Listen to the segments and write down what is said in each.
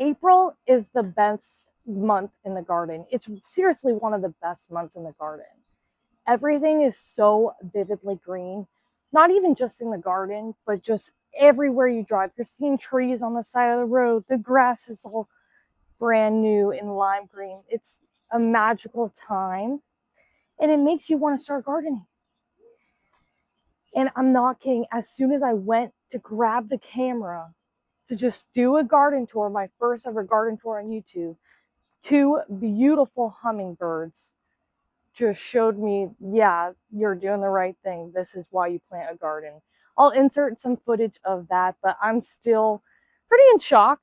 April is the best month in the garden. It's seriously one of the best months in the garden. Everything is so vividly green, not even just in the garden, but just everywhere you drive. You're seeing trees on the side of the road. The grass is all brand new and lime green. It's a magical time, and it makes you want to start gardening. And I'm not kidding. As soon as I went to grab the camera to just do a garden tour, my first ever garden tour on YouTube, two beautiful hummingbirds just showed me, yeah, you're doing the right thing. This is why you plant a garden. I'll insert some footage of that, but I'm still pretty in shock.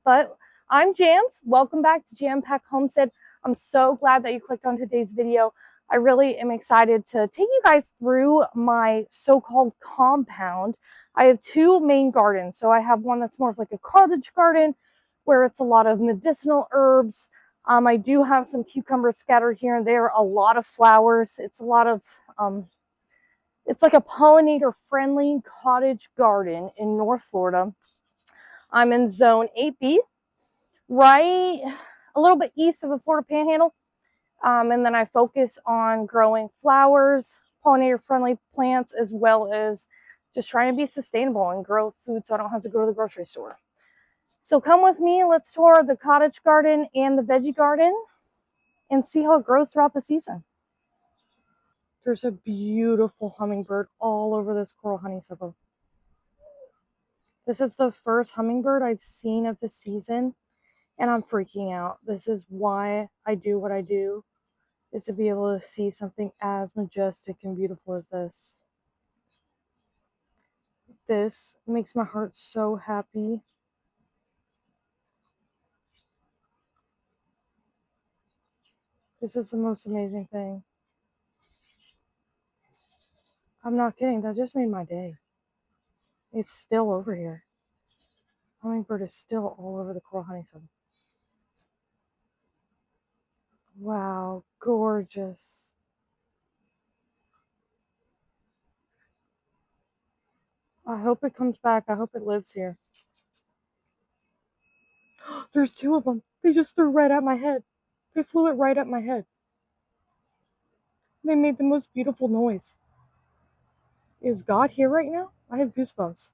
But I'm Jams. Welcome back to Jam Pack Homestead. I'm so glad that you clicked on today's video. I really am excited to take you guys through my so-called compound. I have two main gardens. So I have one that's more of like a cottage garden where it's a lot of medicinal herbs. I do have some cucumbers scattered here and there, a lot of flowers. It's a lot of, it's like a pollinator-friendly cottage garden in North Florida. I'm in zone 8B, right a little bit east of the Florida Panhandle. And then I focus on growing flowers, pollinator-friendly plants, as well as just trying to be sustainable and grow food so I don't have to go to the grocery store. So come with me, let's tour the cottage garden and the veggie garden and see how it grows throughout the season. There's a beautiful hummingbird all over this coral honeysuckle. This is the first hummingbird I've seen of the season, and I'm freaking out. This is why I do what I do, is to be able to see something as majestic and beautiful as this. This makes my heart so happy. This is the most amazing thing. I'm not kidding, that just made my day. It's still over here. Hummingbird is still all over the coral honeysuckle. Wow, gorgeous. I hope it comes back. I hope it lives here. There's two of them. They just threw right at my head. They flew it right at my head. They made the most beautiful noise. Is God here right now? I have goosebumps.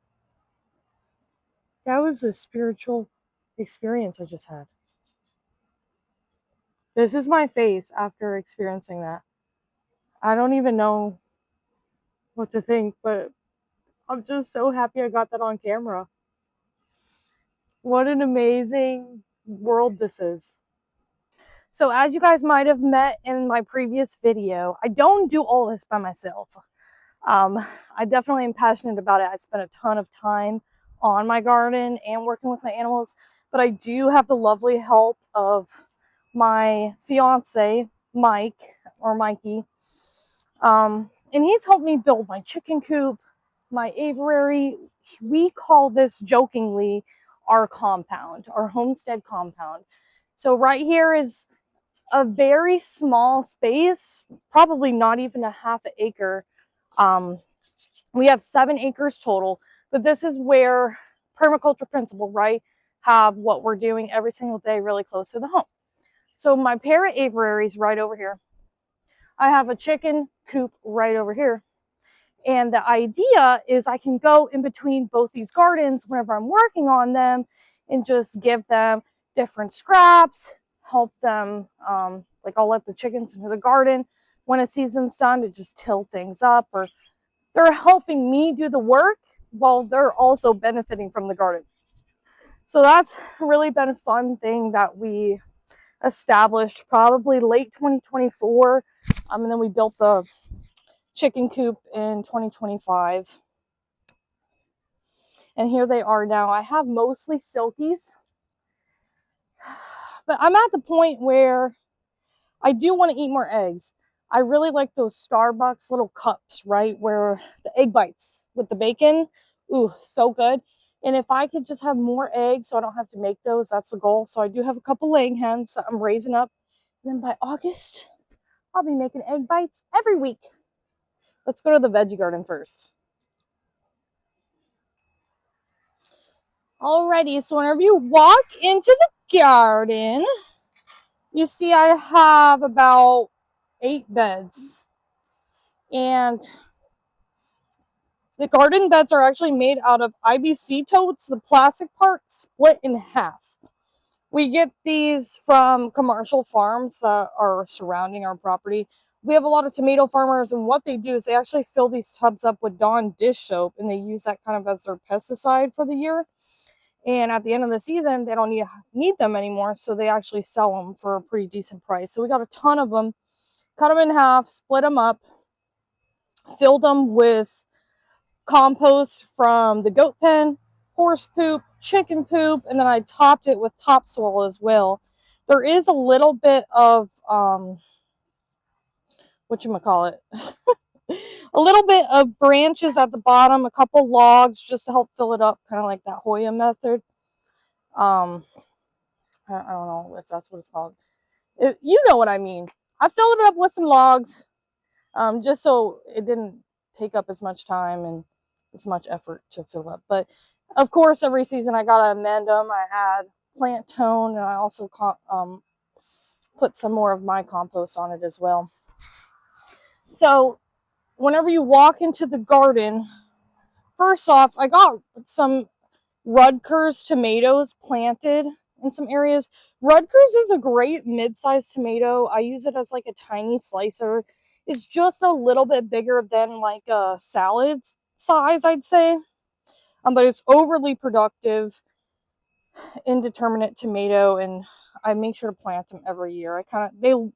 That was a spiritual experience I just had. This is my face after experiencing that. I don't even know what to think, but I'm just so happy I got that on camera. What an amazing world this is. So as you guys might have met in my previous video, I don't do all this by myself. I definitely am passionate about it. I spend a ton of time on my garden and working with my animals, but I do have the lovely help of my fiance, Mike, or Mikey. And he's helped me build my chicken coop, my aviary. We call this jokingly our compound, our homestead compound. So right here is a very small space, probably not even a half an acre. We have 7 acres total, but this is where permaculture principle, right, have what we're doing every single day really close to the home. So my parrot aviary is right over here. I have a chicken coop right over here. And the idea is I can go in between both these gardens whenever I'm working on them and just give them different scraps, help them, like I'll let the chickens into the garden when a season's done to just till things up, or they're helping me do the work while they're also benefiting from the garden. So that's really been a fun thing that we established probably late 2024. And then we built the chicken coop in 2025. And here they are now. I have mostly silkies, but I'm at the point where I do want to eat more eggs. I really like those Starbucks little cups, right, where the egg bites with the bacon. Ooh, so good. And if I could just have more eggs so I don't have to make those, that's the goal. So I do have a couple laying hens that I'm raising up. And then by August, I'll be making egg bites every week. Let's go to the veggie garden first. Alrighty, so whenever you walk into the garden, you see I have about 8 beds. And the garden beds are actually made out of IBC totes, the plastic part split in half. We get these from commercial farms that are surrounding our property. We have a lot of tomato farmers, and what they do is they actually fill these tubs up with Dawn dish soap, and they use that kind of as their pesticide for the year. And at the end of the season, they don't need them anymore, so they actually sell them for a pretty decent price. So we got a ton of them, cut them in half, split them up, filled them with compost from the goat pen, horse poop, chicken poop, and then I topped it with topsoil as well. There is a little bit of whatchamacallit, a little bit of branches at the bottom, a couple logs just to help fill it up, kind of like that Hoya method. I don't know if that's what it's called. You know what I mean. I filled it up with some logs, just so it didn't take up as much time and as much effort to fill up. But of course, every season I gotta amend them. I add plant tone, and I also put some more of my compost on it as well. So whenever you walk into the garden, first off, I got some Rutgers tomatoes planted in some areas. Rutgers is a great mid-sized tomato. I use it as like a tiny slicer. It's just a little bit bigger than like a salad size, I'd say. But it's overly productive, indeterminate tomato, and I make sure to plant them every year.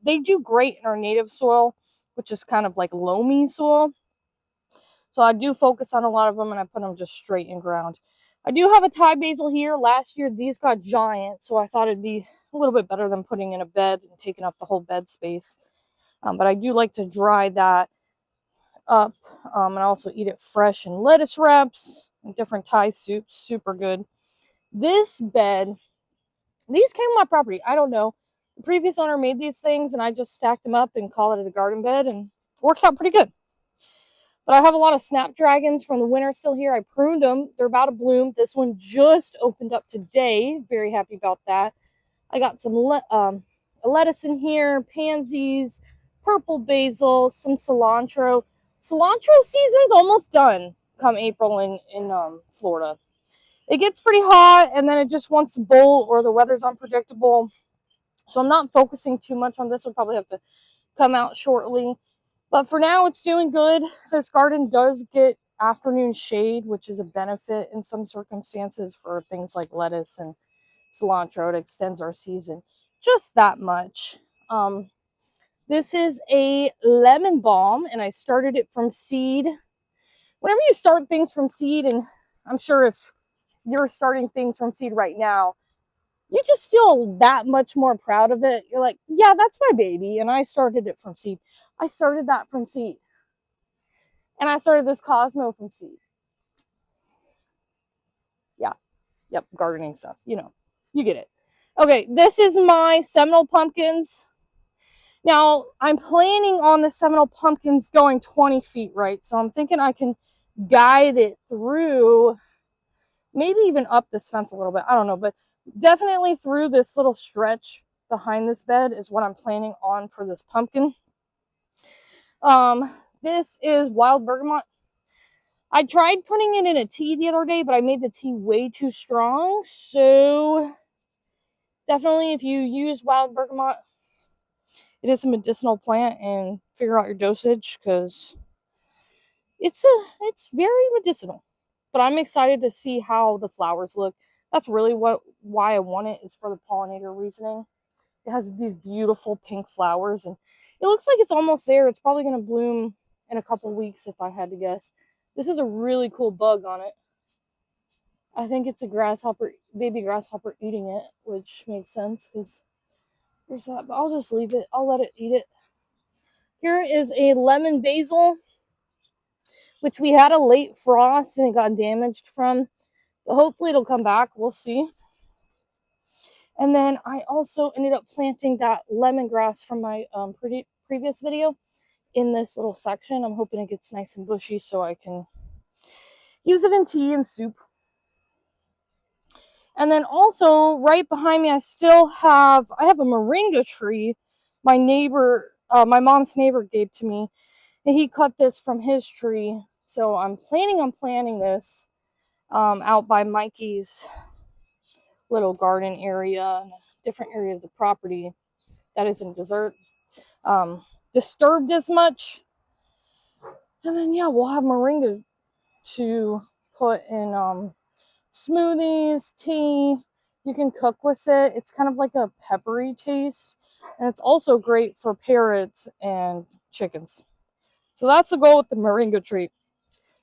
They do great in our native soil, which is kind of like loamy soil. So I do focus on a lot of them, and I put them just straight in ground. I do have a Thai basil here. Last year, these got giant, so I thought it'd be a little bit better than putting in a bed and taking up the whole bed space. But I do like to dry that up, and also eat it fresh in lettuce wraps and different Thai soups. Super good. This bed, these came on my property. I don't know. The previous owner made these things, and I just stacked them up and called it a garden bed, and it works out pretty good. But I have a lot of snapdragons from the winter still here. I pruned them. They're about to bloom. This one just opened up today. Very happy about that. I got some lettuce in here, pansies, purple basil, some cilantro. Cilantro season's almost done come April in Florida. It gets pretty hot, and then it just wants to bolt, or the weather's unpredictable. So I'm not focusing too much on this. Will probably have to come out shortly. But for now, it's doing good. This garden does get afternoon shade, which is a benefit in some circumstances for things like lettuce and cilantro. It extends our season just that much. This is a lemon balm, and I started it from seed. Whenever you start things from seed, and I'm sure if you're starting things from seed right now, you just feel that much more proud of it. You're like, yeah, that's my baby, and I started it from seed. I started that from seed. And I started this Cosmo from seed. Yeah. Yep. Gardening stuff. You know, you get it. Okay. This is my Seminole pumpkins. Now, I'm planning on the Seminole pumpkins going 20 feet, right? So I'm thinking I can guide it through, maybe even up this fence a little bit. I don't know, but definitely through this little stretch behind this bed is what I'm planning on for this pumpkin. This is wild bergamot. I tried putting it in a tea the other day, but I made the tea way too strong. So definitely, if you use wild bergamot, it is a medicinal plant, and figure out your dosage, because it's very medicinal. But I'm excited to see how the flowers look. That's really why I want it, is for the pollinator reasoning. It has these beautiful pink flowers, and it looks like it's almost there. It's probably going to bloom in a couple weeks if I had to guess. This is a really cool bug on it. I think it's a grasshopper, baby grasshopper eating it, which makes sense because there's that. But I'll just leave it. I'll let it eat it. Here is a lemon basil, which we had a late frost and it got damaged from. But hopefully it'll come back. We'll see. And then I also ended up planting that lemongrass from my previous video in this little section. I'm hoping it gets nice and bushy so I can use it in tea and soup. And then also right behind me, I have a moringa tree. My neighbor, my mom's neighbor gave to me, and he cut this from his tree. So I'm planning on planting this out by Mikey's little garden area, different area of the property that isn't disturbed as much. And then yeah, we'll have moringa to put in smoothies, tea. You can cook with it. It's kind of like a peppery taste, and it's also great for parrots and chickens. So that's the goal with the moringa tree.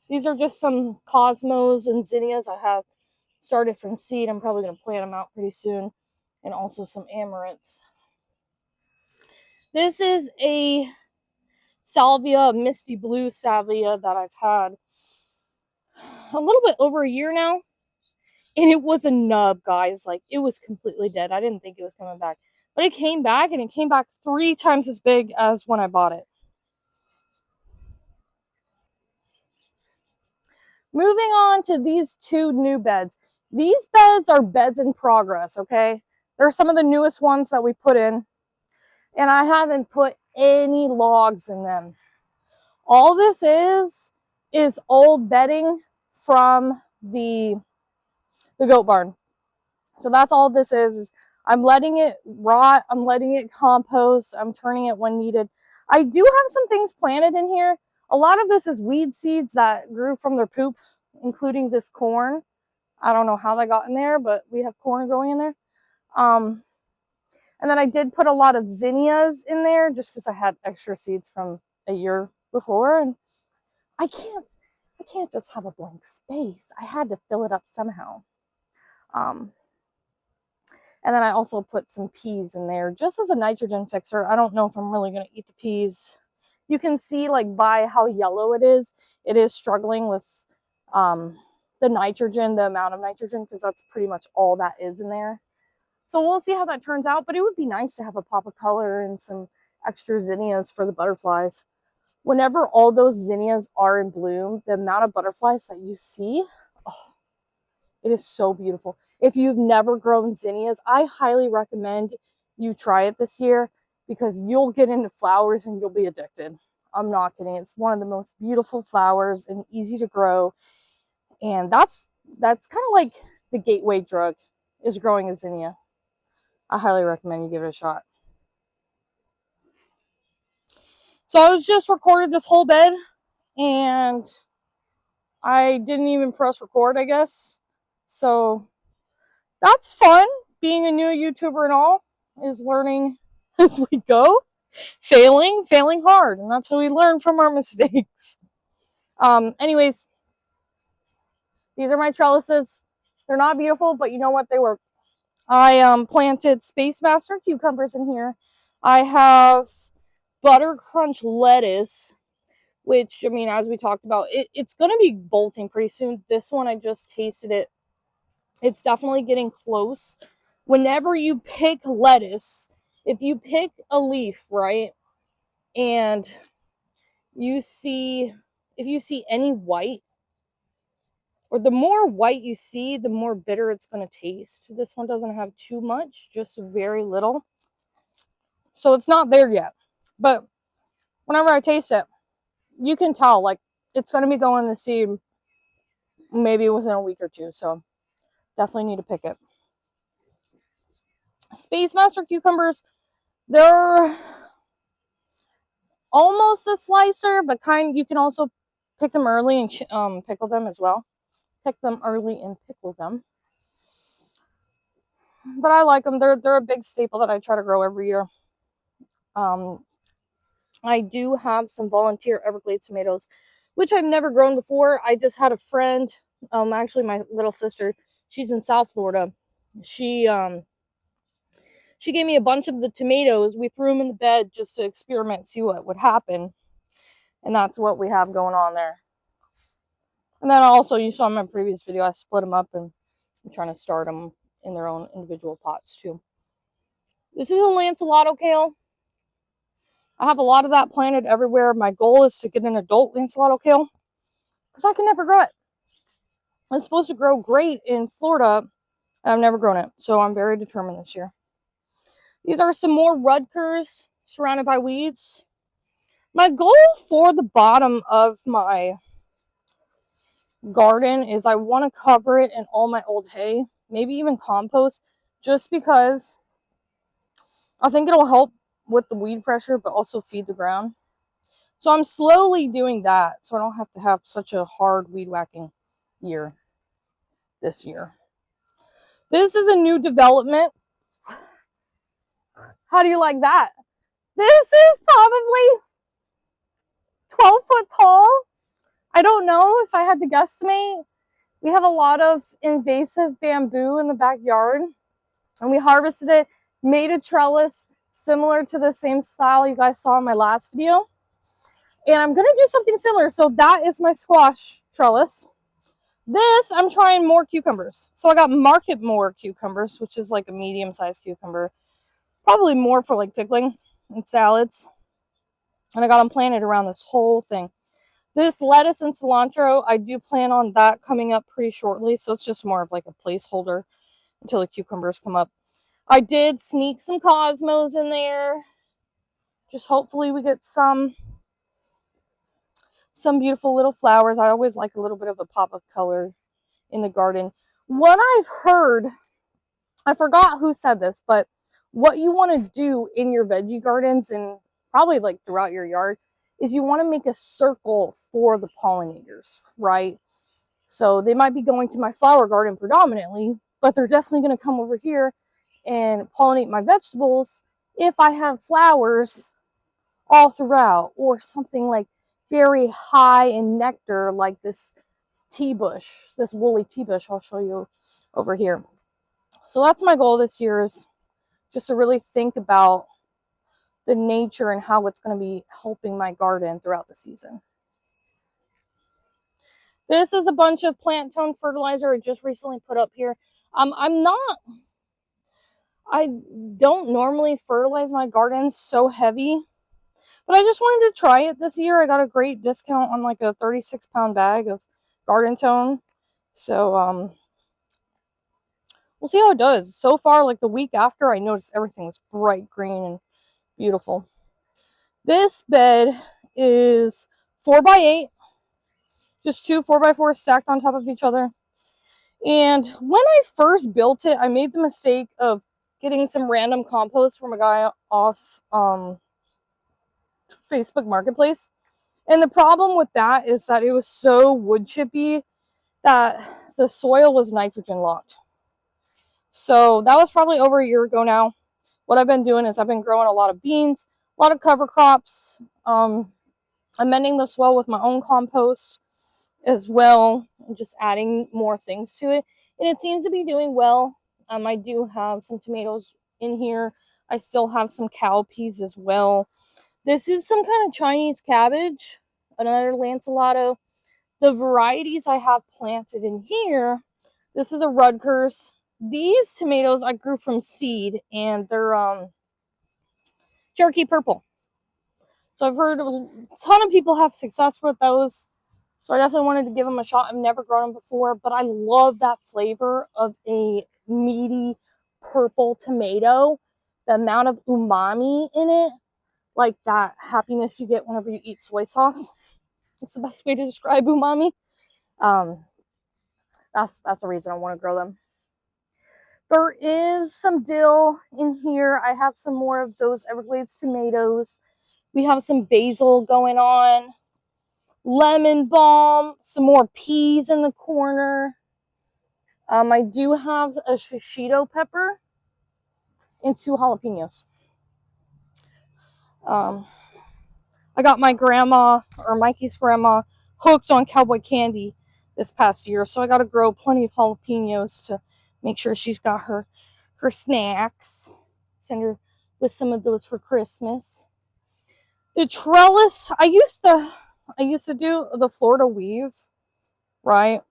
These are just some cosmos and zinnias I have started from seed. I'm probably going to plant them out pretty soon, and also some amaranth. This is a salvia, misty blue salvia that I've had a little bit over a year now. And it was a nub, guys. Like, it was completely dead. I didn't think it was coming back. But it came back, and it came back 3 times as big as when I bought it. Moving on to these 2 new beds. These beds are beds in progress, okay? They're some of the newest ones that we put in. And I haven't put any logs in them. All this is old bedding from the goat barn. So that's all this is I'm letting it rot. I'm letting it compost. I'm turning it when needed. I do have some things planted in here. A lot of this is weed seeds that grew from their poop, including this corn. I don't know how that got in there, but we have corn growing in there. And then I did put a lot of zinnias in there just because I had extra seeds from a year before. And I can't just have a blank space. I had to fill it up somehow. And then I also put some peas in there just as a nitrogen fixer. I don't know if I'm really going to eat the peas. You can see, like, by how yellow it is struggling with the nitrogen, the amount of nitrogen, because that's pretty much all that is in there. So we'll see how that turns out, but it would be nice to have a pop of color and some extra zinnias for the butterflies. Whenever all those zinnias are in bloom, the amount of butterflies that you see, oh, it is so beautiful. If you've never grown zinnias, I highly recommend you try it this year because you'll get into flowers and you'll be addicted. I'm not kidding. It's one of the most beautiful flowers and easy to grow. And that's kind of like the gateway drug, is growing a zinnia. I highly recommend you give it a shot. So I was just recorded this whole bed and I didn't even press record, I guess. So that's fun. Being a new YouTuber and all is learning as we go, failing hard, and that's how we learn from our mistakes. Anyways, these are my trellises. They're not beautiful, but you know what? They work. I planted Space Master cucumbers in here. I have Butter Crunch lettuce, which, I mean, as we talked about, it's going to be bolting pretty soon. This one, I just tasted it. It's definitely getting close. Whenever you pick lettuce, if you pick a leaf, right, and if you see any white, or the more white you see, the more bitter it's going to taste. This one doesn't have too much, just very little. So it's not there yet. But whenever I taste it, you can tell, like, it's going to be going to seed maybe within a week or 2. So definitely need to pick it. Space Master cucumbers, they're almost a slicer, but you can also pick them early and pickle them as well. Pick them early and pickle them. But I like them. They're a big staple that I try to grow every year. I do have some volunteer Everglades tomatoes, which I've never grown before. I just had a friend, actually my little sister, she's in South Florida. She gave me a bunch of the tomatoes. We threw them in the bed just to experiment, see what would happen. And that's what we have going on there. And then also, you saw in my previous video, I split them up and I'm trying to start them in their own individual pots too. This is a Lanceolato kale. I have a lot of that planted everywhere. My goal is to get an adult Lanceolato kale because I can never grow it. It's supposed to grow great in Florida And I've never grown it, so I'm very determined this year. These are some more Rudkers surrounded by weeds. My goal for the bottom of my garden is I want to cover it in all my old hay, maybe even compost, just because I think it'll help with the weed pressure, but also feed the ground. So I'm slowly doing that, so I don't have to have such a hard weed whacking year this year. This is a new development. How do you like that? This is probably 12 foot tall. I don't know if I had to guesstimate. We have a lot of invasive bamboo in the backyard, and we harvested it, made a trellis similar to the same style you guys saw in my last video. And I'm gonna do something similar. So that is my squash trellis. This, I'm trying more cucumbers. So I got Market More cucumbers, which is like a medium-sized cucumber. Probably more for like pickling and salads. And I got them planted around this whole thing. This lettuce and cilantro, I do plan on that coming up pretty shortly. So it's just more of like a placeholder until the cucumbers come up. I did sneak some cosmos in there. Just hopefully we get some beautiful little flowers. I always like a little bit of a pop of color in the garden. What I've heard, I forgot who said this, but what you want to do in your veggie gardens and probably like throughout your yard is you want to make a circle for the pollinators, right? So they might be going to my flower garden predominantly, but they're definitely going to come over here and pollinate my vegetables if I have flowers all throughout, or something like very high in nectar like this tea bush, this woolly tea bush I'll show you over here. So that's my goal this year, is just to really think about the nature and how it's going to be helping my garden throughout the season. This is a bunch of plant tone fertilizer I just recently put up here. I don't normally fertilize my gardens so heavy, but I just wanted to try it this year. I got a great discount on like a 36-pound bag of garden tone. So we'll see how it does. So far, like the week after, I noticed everything was bright green and beautiful. This bed is 4x8, just two 4x4 stacked on top of each other. And when I first built it, I made the mistake of getting some random compost from a guy off Facebook Marketplace. And the problem with that is that it was so wood chippy that the soil was nitrogen locked. So that was probably over a year ago now. What I've been doing is I've been growing a lot of beans, a lot of cover crops, amending the soil with my own compost as well, and just adding more things to it. And it seems to be doing well. I do have some tomatoes in here. I still have some cowpeas as well. This is some kind of Chinese cabbage, another lanceolato. The varieties I have planted in here, this is a Rudkers. These tomatoes I grew from seed, and they're Cherokee Purple. So I've heard a ton of people have success with those. So I definitely wanted to give them a shot. I've never grown them before, but I love that flavor of a meaty purple tomato. The amount of umami in it, like that happiness you get whenever you eat soy sauce. It's the best way to describe umami. That's the reason I want to grow them. There is some dill in here. I have some more of those Everglades tomatoes. We have some basil going on. Lemon balm. Some more peas in the corner. I do have a shishito pepper and 2 jalapenos. I got my grandma, or Mikey's grandma, hooked on cowboy candy this past year, so I got to grow plenty of jalapenos to make sure she's got her snacks. Send her with some of those for Christmas. The trellis, I used to do the Florida weave, right?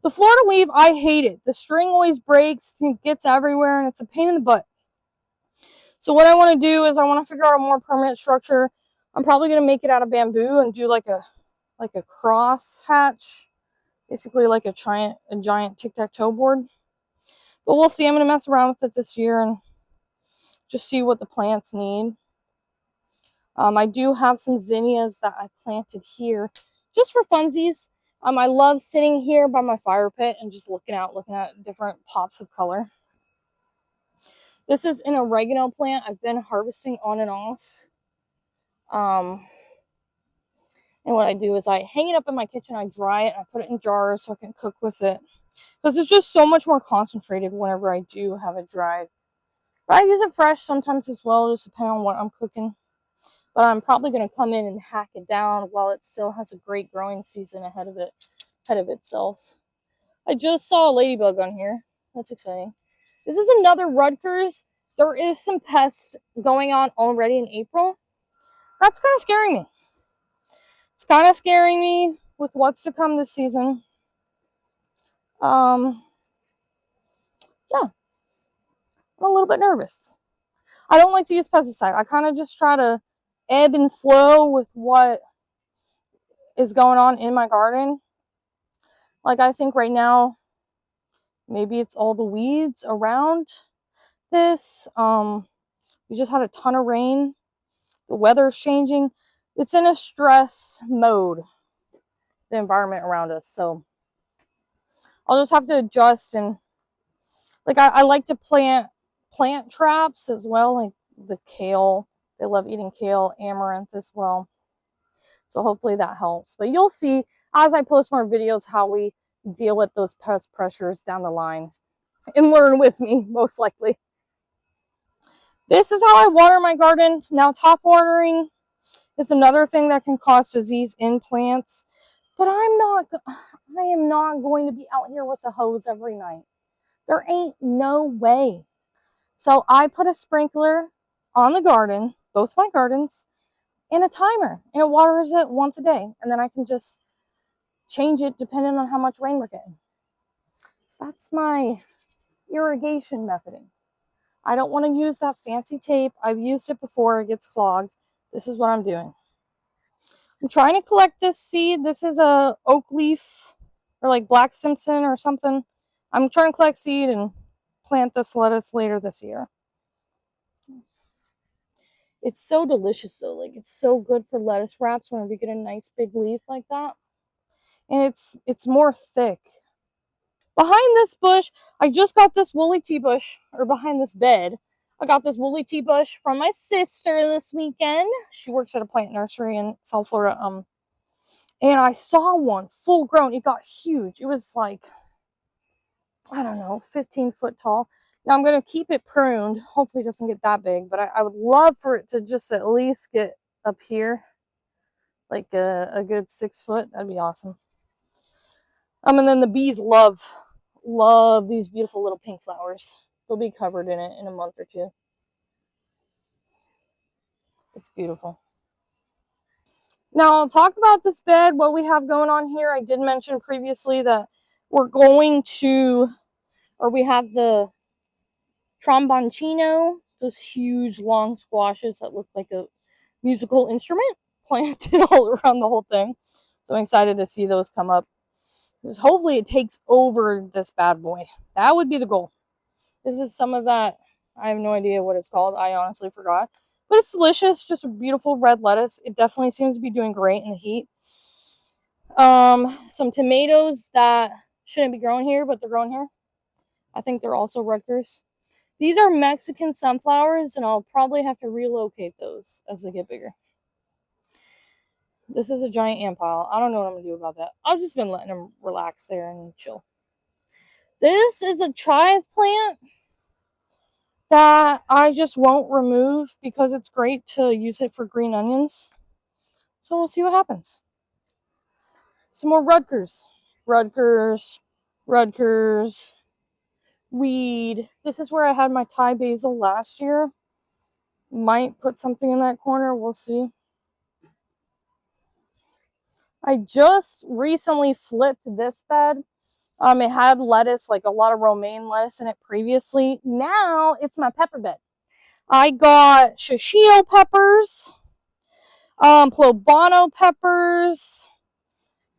The Florida weave, I hate it. The string always breaks, it gets everywhere, and it's a pain in the butt. So what I want to do is I want to figure out a more permanent structure. I'm probably going to make it out of bamboo and do like a cross hatch, basically like a giant tic-tac-toe board. But we'll see. I'm going to mess around with it this year and just see what the plants need. I do have some zinnias that I planted here just for funsies. I love sitting here by my fire pit and just looking at different pops of color. This is an oregano plant I've been harvesting on and off. And what I do is I hang it up in my kitchen, I dry it, and I put it in jars so I can cook with it. Because it's just so much more concentrated whenever I do have it dried. But I use it fresh sometimes as well, just depending on what I'm cooking. But I'm probably going to come in and hack it down while it still has a great growing season ahead of itself. I just saw a ladybug on here. That's exciting. This is another Rutgers. There is some pests going on already in April. That's kind of scaring me. It's kind of scaring me with what's to come this season. Yeah, I'm a little bit nervous. I don't like to use pesticide. I kind of just try to ebb and flow with what is going on in my garden. Like, I think right now, maybe it's all the weeds around this. We just had a ton of rain. The weather's changing. It's in a stress mode, the environment around us. So I'll just have to adjust. And like, I like to plant traps as well, like the kale. They love eating kale, amaranth as well. So hopefully that helps. But you'll see as I post more videos how we deal with those pest pressures down the line, and learn with me, most likely. This is how I water my garden. Now, top watering is another thing that can cause disease in plants. But I am not going to be out here with a hose every night. There ain't no way. So I put a sprinkler on the garden, both my gardens, and a timer, and it waters it once a day. And then I can just change it depending on how much rain we're getting. So that's my irrigation methoding. I don't want to use that fancy tape. I've used it before. It gets clogged. This is what I'm doing. I'm trying to collect this seed. This is a oak leaf, or like Black Simpson or something. I'm trying to collect seed and plant this lettuce later this year. It's so delicious though. Like, it's so good for lettuce wraps whenever you get a nice big leaf like that. And it's more thick. Behind this bush, I just got this woolly tea bush, or behind this bed, I got this woolly tea bush from my sister this weekend. She works at a plant nursery in South Florida. And I saw one full grown. It got huge. It was like, I don't know, 15 foot tall. Now I'm going to keep it pruned. Hopefully it doesn't get that big, but I would love for it to just at least get up here, like a good 6 foot. That'd be awesome. And then the bees love these beautiful little pink flowers. They'll be covered in it in a month or two. It's beautiful. Now I'll talk about this bed, what we have going on here. I did mention previously that we're going to, or we have the tromboncino, those huge long squashes that look like a musical instrument planted all around the whole thing. So I'm excited to see those come up. Because hopefully it takes over this bad boy. That would be the goal. This is some of that. I have no idea what it's called. I honestly forgot. But it's delicious. Just a beautiful red lettuce. It definitely seems to be doing great in the heat. Some tomatoes that shouldn't be grown here, but they're grown here. I think they're also Rutgers. These are Mexican sunflowers, and I'll probably have to relocate those as they get bigger. This is a giant ant pile. I don't know what I'm going to do about that. I've just been letting them relax there and chill. This is a chive plant that I just won't remove because it's great to use it for green onions. So we'll see what happens. Some more Rutgers. Weed. This is where I had my Thai basil last year. Might put something in that corner. We'll see. I just recently flipped this bed. It had lettuce, like a lot of romaine lettuce in it previously. Now it's my pepper bed. I got shishito peppers, poblano peppers.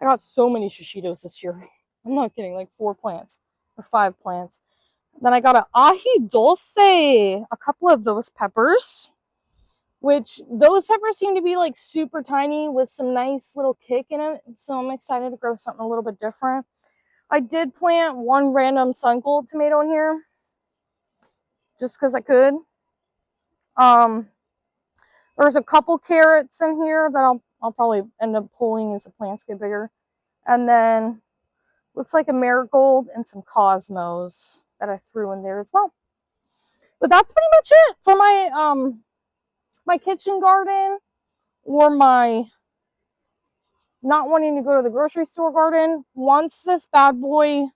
I got so many shishitos this year. I'm not kidding, like 4 plants or 5 plants. Then I got an ají dulce, a couple of those peppers, which those peppers seem to be like super tiny with some nice little kick in it. So I'm excited to grow something a little bit different. I did plant one random sun gold tomato in here just because I could. There's a couple carrots in here that I'll probably end up pulling as the plants get bigger. And then looks like a marigold and some cosmos that I threw in there as well. But that's pretty much it for my my kitchen garden, or my not wanting to go to the grocery store garden. Once this bad boy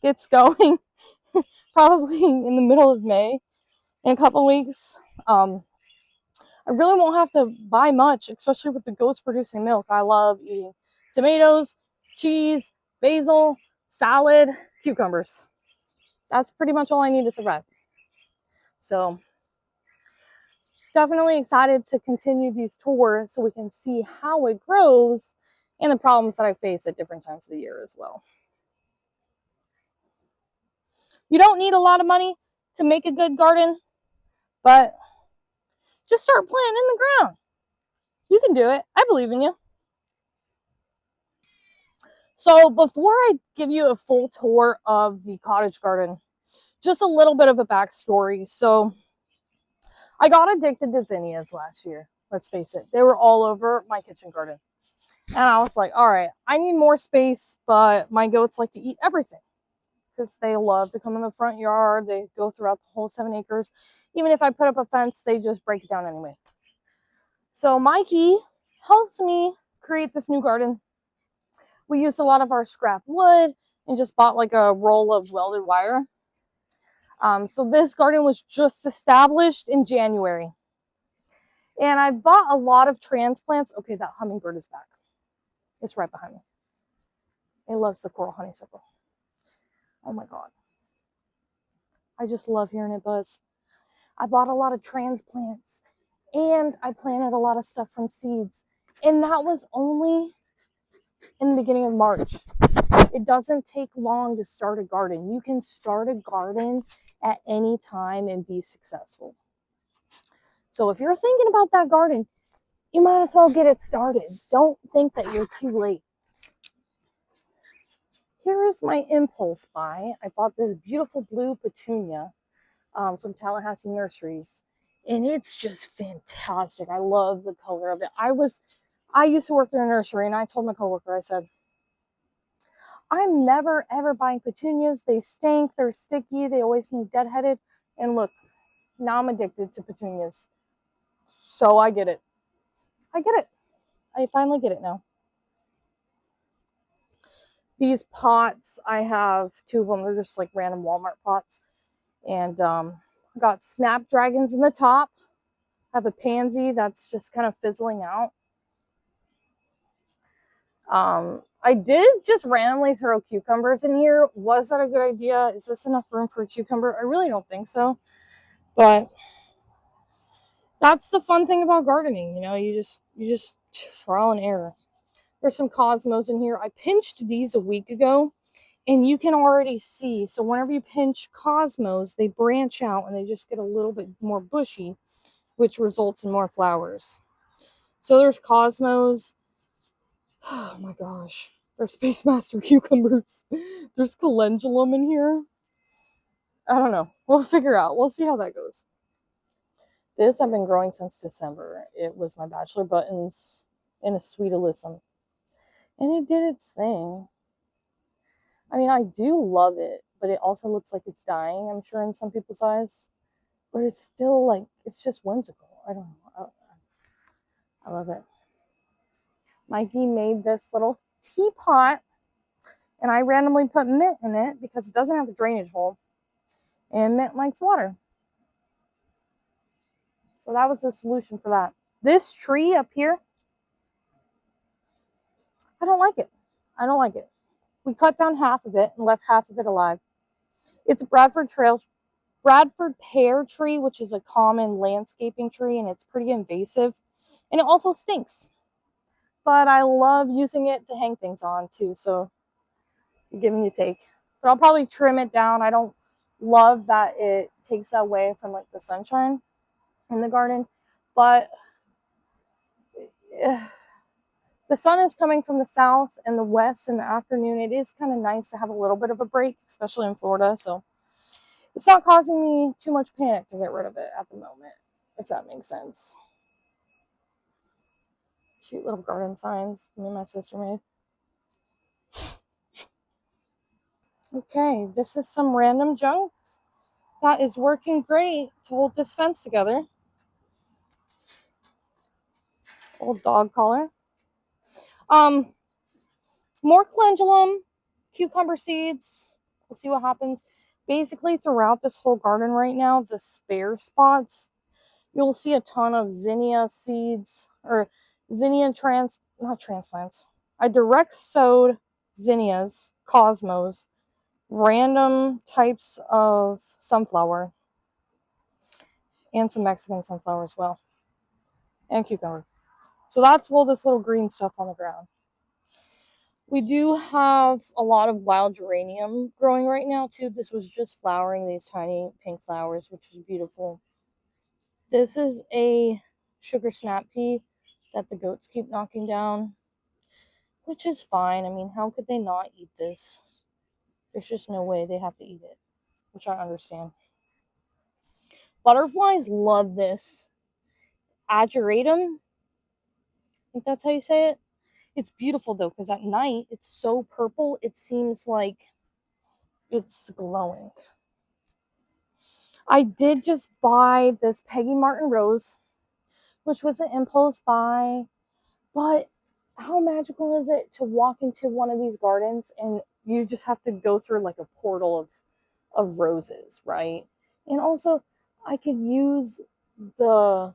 gets going, probably in the middle of May, in a couple weeks, I really won't have to buy much, especially with the goats producing milk. I love eating tomatoes, cheese, basil, salad, cucumbers. That's pretty much all I need to survive. So definitely excited to continue these tours so we can see how it grows and the problems that I face at different times of the year as well. You don't need a lot of money to make a good garden, but just start planting in the ground. You can do it. I believe in you. So before I give you a full tour of the cottage garden, just a little bit of a backstory. So I got addicted to zinnias last year. Let's face it. They were all over my kitchen garden. And I was like, all right, I need more space, but my goats like to eat everything because they love to come in the front yard. They go throughout the whole 7 acres. Even if I put up a fence, they just break it down anyway. So Mikey helped me create this new garden. We used a lot of our scrap wood and just bought like a roll of welded wire. So this garden was just established in January. And I bought a lot of transplants. Okay, that hummingbird is back. It's right behind me. It loves the coral honeysuckle. Oh my God. I just love hearing it buzz. I bought a lot of transplants and I planted a lot of stuff from seeds. And that was only in the beginning of March. It doesn't take long to start a garden. You can start a garden at any time and be successful. So if you're thinking about that garden, you might as well get it started. Don't think that you're too late. Here is my impulse buy. I bought this beautiful blue petunia from Tallahassee Nurseries, and it's just fantastic. I love the color of it. I used to work in a nursery, and I told my coworker, I said, I'm never ever buying petunias. They stink, they're sticky, they always need deadheaded. And look, now I'm addicted to petunias. So I get it. I get it. I finally get it now. These pots, I have 2 of them. They're just like random Walmart pots. And got snapdragons in the top. I have a pansy that's just kind of fizzling out. I did just randomly throw cucumbers in here. Was that a good idea? Is this enough room for a cucumber? I really don't think so. But that's the fun thing about gardening. You know, you just trial and error. There's some cosmos in here. I pinched these a week ago, and you can already see. So whenever you pinch cosmos, they branch out and they just get a little bit more bushy, which results in more flowers. So there's cosmos. Oh my gosh. There's Space Master cucumbers. There's calendulum in here. I don't know. We'll figure out. We'll see how that goes. This I've been growing since December. It was my bachelor buttons in a sweet alyssum. And it did its thing. I mean, I do love it, but it also looks like it's dying, I'm sure, in some people's eyes. But it's still like, it's just whimsical. I don't know. I love it. Mikey made this little teapot, and I randomly put Mint in it because it doesn't have a drainage hole. And Mint likes water. So that was the solution for that. This tree up here, I don't like it. I don't like it. We cut down half of it and left half of it alive. It's a Bradford pear tree, which is a common landscaping tree, and it's pretty invasive. And it also stinks. But I love using it to hang things on too, so you give me a take. But I'll probably trim it down. I don't love that it takes that away from like the sunshine in the garden. But the sun is coming from the south and the west in the afternoon. It is kind of nice to have a little bit of a break, especially in Florida. So it's not causing me too much panic to get rid of it at the moment, if that makes sense. Cute little garden signs me and my sister made. Okay, this is some random junk that is working great to hold this fence together. Old dog collar. More calendulum, cucumber seeds. We'll see what happens. Basically, throughout this whole garden right now, the spare spots, you'll see a ton of zinnia seeds, or zinnia not transplants. I direct sowed zinnias, cosmos, random types of sunflower, and some Mexican sunflower as well, and cucumber. So that's all this little green stuff on the ground. We do have a lot of wild geranium growing right now too. This was just flowering these tiny pink flowers, which is beautiful. This is a sugar snap pea that the goats keep knocking down, which is fine. I mean, how could they not eat this? There's just no way they have to eat it, which I understand. Butterflies love this. Ageratum, I think that's how you say it. It's beautiful though, because at night it's so purple, it seems like it's glowing. I did just buy this Peggy Martin rose, which was an impulse buy, but how magical is it to walk into one of these gardens and you just have to go through like a portal of roses, right? And also, I could use the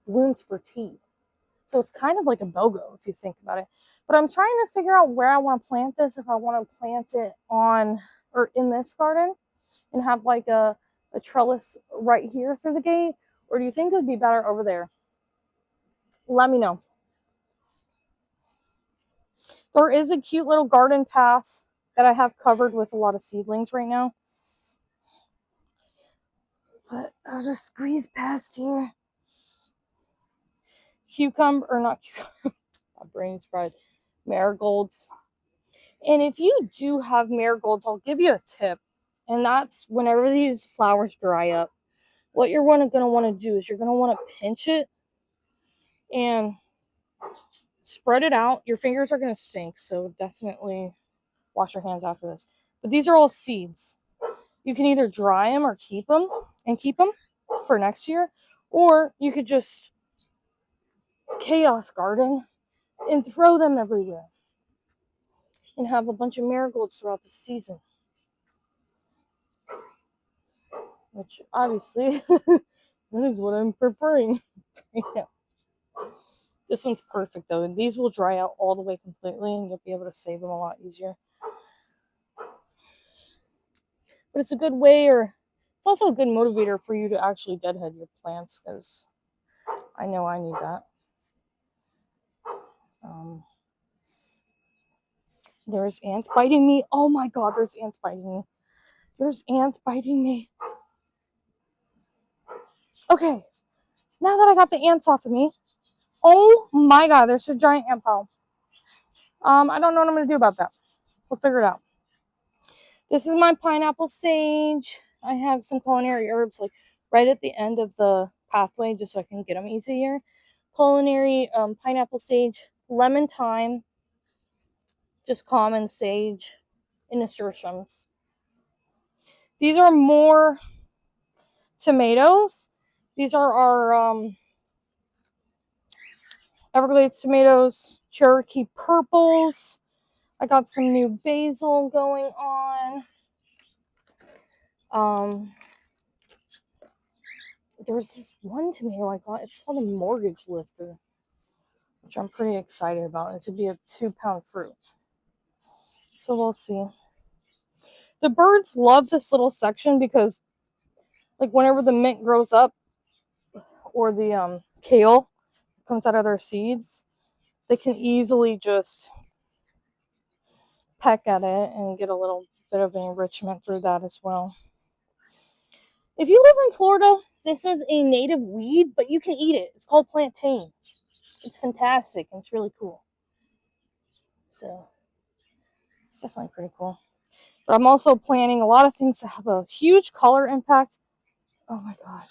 blooms for tea. So it's kind of like a BOGO if you think about it. But I'm trying to figure out where I want to plant this, if I want to plant it on or in this garden and have like a trellis right here through the gate, or do you think it would be better over there? Let me know. There is a cute little garden path that I have covered with a lot of seedlings right now. But I'll just squeeze past here. Cucumber, or not cucumber, my brain's fried. Marigolds. And if you do have marigolds, I'll give you a tip. And that's whenever these flowers dry up, what you're going to want to do is you're going to want to pinch it and spread it out. Your fingers are going to stink, so definitely wash your hands after this. But these are all seeds. You can either dry them or keep them for next year, or you could just chaos garden and throw them everywhere and have a bunch of marigolds throughout the season. Which obviously that is what I'm preferring right now. This one's perfect though, and these will dry out all the way completely and you'll be able to save them a lot easier. But it's a good way, or it's also a good motivator for you to actually deadhead your plants, because I know I need that. There's ants biting me. Oh my god, there's ants biting me. There's ants biting me. Okay, now that I got the ants off of me, oh my god, there's a giant ant pile. I don't know what I'm going to do about that. We'll figure it out. This is my pineapple sage. I have some culinary herbs like right at the end of the pathway just so I can get them easier. Culinary pineapple sage, lemon thyme, just common sage, and nasturtiums. These are more tomatoes. These are our Everglades tomatoes, Cherokee purples. I got some new basil going on. There's this one tomato I got. It's called a mortgage lifter, which I'm pretty excited about. It could be a 2-pound fruit. So we'll see. The birds love this little section because, like, whenever the mint grows up or the kale comes out of their seeds, they can easily just peck at it and get a little bit of enrichment through that as well. If you live in Florida, this is a native weed, but you can eat it. It's called plantain. It's fantastic and it's really cool. So it's definitely pretty cool. But I'm also planning a lot of things to have a huge color impact. Oh my god.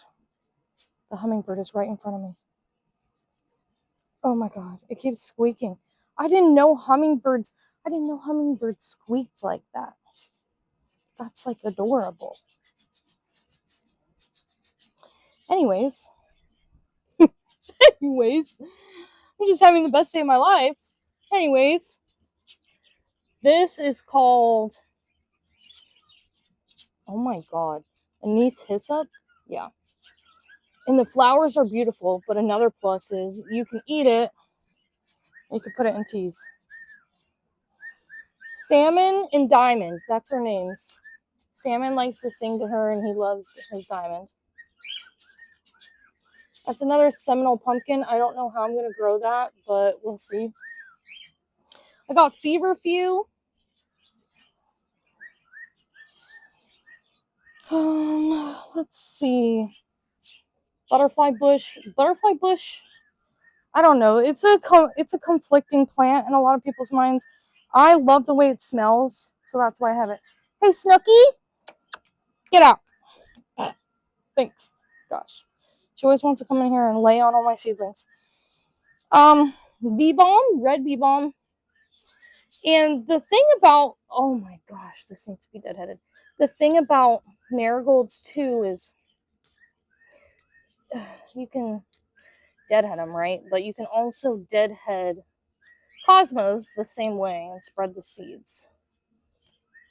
The hummingbird is right in front of me. Oh my god. It keeps squeaking. I didn't know hummingbirds squeaked like that. That's like adorable. Anyways, I'm just having the best day of my life. Anyways, this is called, oh my god, anise hyssop. Yeah, and the flowers are beautiful, but another plus is you can eat it. You can put it in teas. Salmon and Diamond, that's her names. Salmon likes to sing to her and he loves his Diamond. That's another Seminole pumpkin. I don't know how I'm going to grow that, but we'll see. I got feverfew. Let's see. Butterfly bush. Butterfly bush, I don't know. It's a conflicting plant in a lot of people's minds. I love the way it smells, so that's why I have it. Hey, Snooky, get out. Thanks. Gosh, she always wants to come in here and lay on all my seedlings. Bee balm, red bee balm. And the thing about, oh my gosh, this needs to be deadheaded. The thing about marigolds too is you can deadhead them, right? But you can also deadhead cosmos the same way and spread the seeds.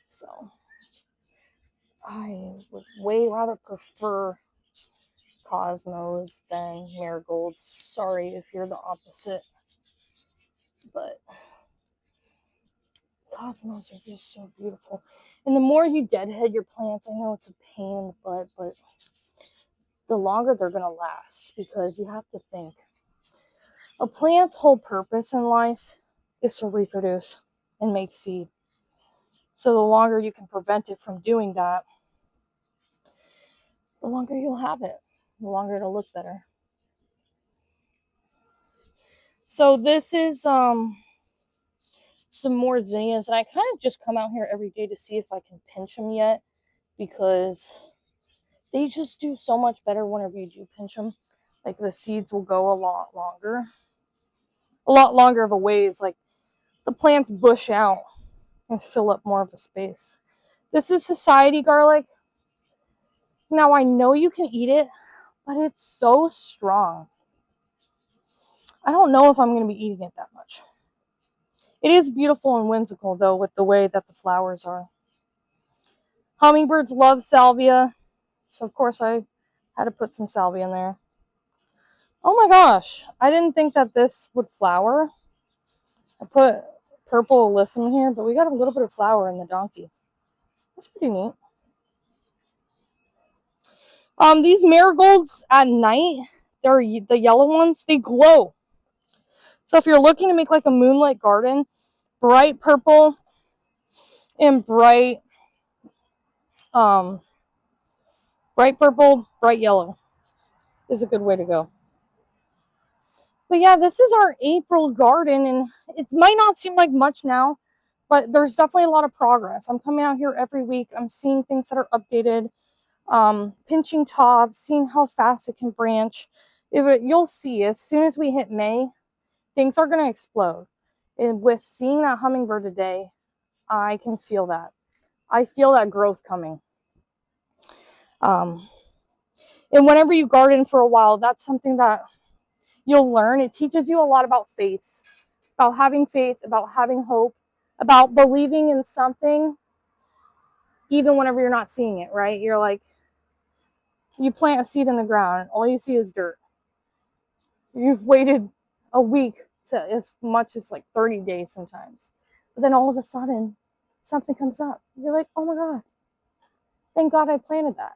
So I would way rather prefer cosmos than marigolds. Sorry if you're the opposite, but cosmos are just so beautiful. And the more you deadhead your plants, I know it's a pain in the butt, but the longer they're going to last, because you have to think a plant's whole purpose in life is to reproduce and make seed. So the longer you can prevent it from doing that, the longer you'll have it, the longer it'll look better. So this is some more zinnias, and I kind of just come out here every day to see if I can pinch them yet, because they just do so much better whenever you do pinch them. Like the seeds will go a lot longer of a ways. Like the plants bush out and fill up more of a space. This is society garlic. Now I know you can eat it, but it's so strong. I don't know if I'm going to be eating it that much. It is beautiful and whimsical, though, with the way that the flowers are. Hummingbirds love salvia, so of course I had to put some salvia in there. Oh my gosh, I didn't think that this would flower. I put purple alyssum here, but we got a little bit of flower in the donkey. That's pretty neat. These marigolds at night, they're the yellow ones, they glow. So if you're looking to make like a moonlight garden, bright purple and bright purple, bright yellow is a good way to go. But yeah, this is our April garden, and it might not seem like much now, but there's definitely a lot of progress. I'm coming out here every week. I'm seeing things that are updated, pinching tops, seeing how fast it can branch. You'll see as soon as we hit May, things are going to explode. And with seeing that hummingbird today, I can feel that. I feel that growth coming. And whenever you garden for a while, that's something that you'll learn. It teaches you a lot about faith, about having faith, about having hope, about believing in something, even whenever you're not seeing it, right? You're like, you plant a seed in the ground, and all you see is dirt. You've waited a week to as much as like 30 days sometimes. But then all of a sudden, something comes up. You're like, oh my God, thank God I planted that.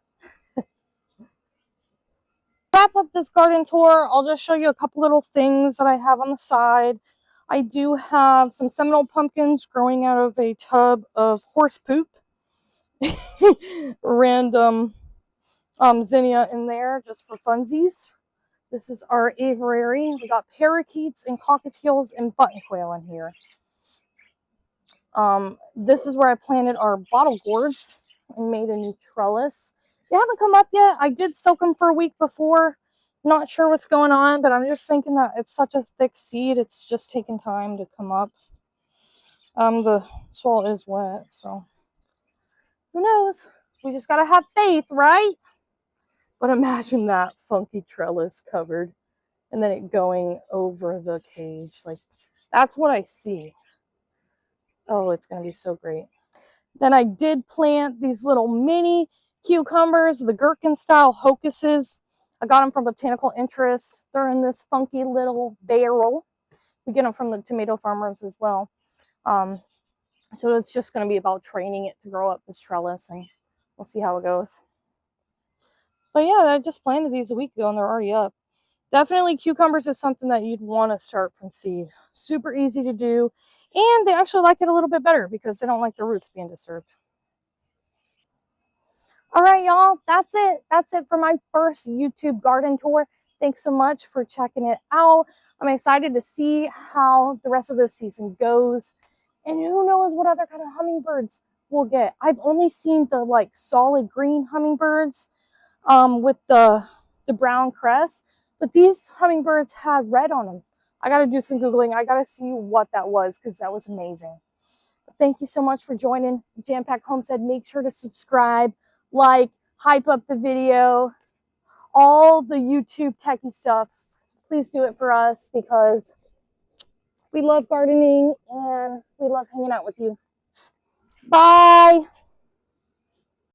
Wrap up this garden tour, I'll just show you a couple little things that I have on the side. I do have some Seminole pumpkins growing out of a tub of horse poop. Random zinnia in there just for funsies. This is our aviary. We got parakeets and cockatiels and button quail in here. This is where I planted our bottle gourds and made a new trellis. They haven't come up yet. I did soak them for a week before. Not sure what's going on, but I'm just thinking that it's such a thick seed. It's just taking time to come up. The soil is wet, so who knows? We just gotta have faith, right? But imagine that funky trellis covered and then it going over the cage. Like, that's what I see. Oh, it's gonna be so great. Then I did plant these little mini cucumbers, the gherkin style hocuses. I got them from Botanical Interest. They're in this funky little barrel. We get them from the tomato farmers as well. So it's just going to be about training it to grow up this trellis, and we'll see how it goes. But yeah, I just planted these a week ago and they're already up. Definitely cucumbers is something that you'd want to start from seed. Super easy to do. And they actually like it a little bit better because they don't like the roots being disturbed. All right, y'all, that's it. That's it for my first YouTube garden tour. Thanks so much for checking it out. I'm excited to see how the rest of this season goes. And who knows what other kind of hummingbirds we'll get. I've only seen the like solid green hummingbirds with the brown crest, but these hummingbirds had red on them. I got to do some Googling. I got to see what that was because that was amazing. Thank you so much for joining Jam Pack Homestead. Make sure to subscribe, like, hype up the video, all the YouTube techie stuff. Please do it for us because we love gardening and we love hanging out with you. Bye.